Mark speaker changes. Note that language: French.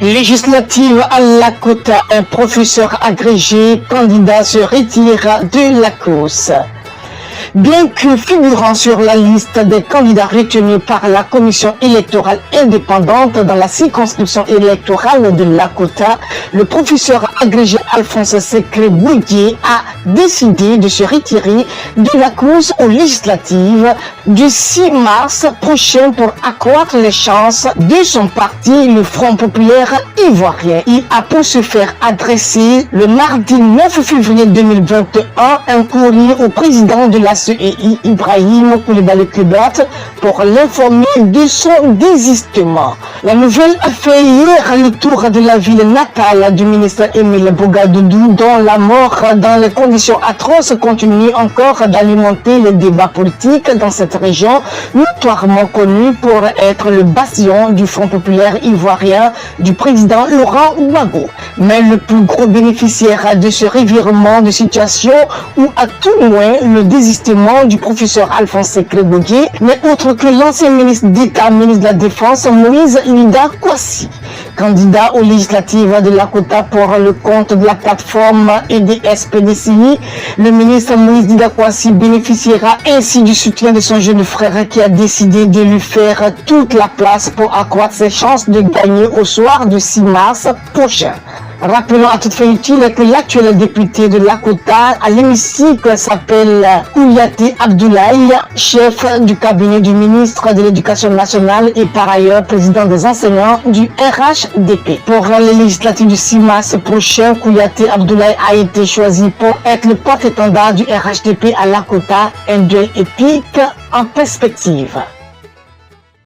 Speaker 1: Législative à Lakota, un professeur agrégé candidat se retire de la course. Bien que figurant sur la liste des candidats retenus par la commission électorale indépendante dans la circonscription électorale de Lakota, le professeur agrégé Alphonse Secret Boudier a décidé de se retirer de la course aux législatives du 6 mars prochain pour accroître les chances de son parti, le Front populaire ivoirien. Il a pour se faire adresser le mardi 9 février 2021 un courrier au président de la CEI, Ibrahim Koulibaly Kubat, pour l'informer de son désistement. La nouvelle a fait hier le tour de la ville natale du ministre Émile Bougadoudou, dont la mort dans les conditions atroces continue encore d'alimenter les débats politiques dans cette région, notoirement connue pour être le bastion du Front populaire ivoirien du président Laurent Gbagbo. Mais le plus gros bénéficiaire de ce revirement de situation, ou à tout moins le désistement du professeur Alphonse Secret Boudier, n'est autre que l'ancien ministre d'État, ministre de la Défense, Moïse Linda Kouassi. Candidat aux législatives de Lakota pour le compte de la plateforme EDS-PDCI, le ministre Moïse Linda Kouassi bénéficiera ainsi du soutien de son jeune frère qui a décidé de lui faire toute la place pour accroître ses chances de gagner au soir du 6 mars prochain. Rappelons à toute fin utile que l'actuel député de Lakota à l'hémicycle s'appelle Kouyaté Abdoulaye, chef du cabinet du ministre de l'Éducation nationale et par ailleurs président des enseignants du RHDP. Pour les législatives du 6 mars prochain, Kouyaté Abdoulaye a été choisi pour être le porte-étendard du RHDP à Lakota, un duel épique en perspective.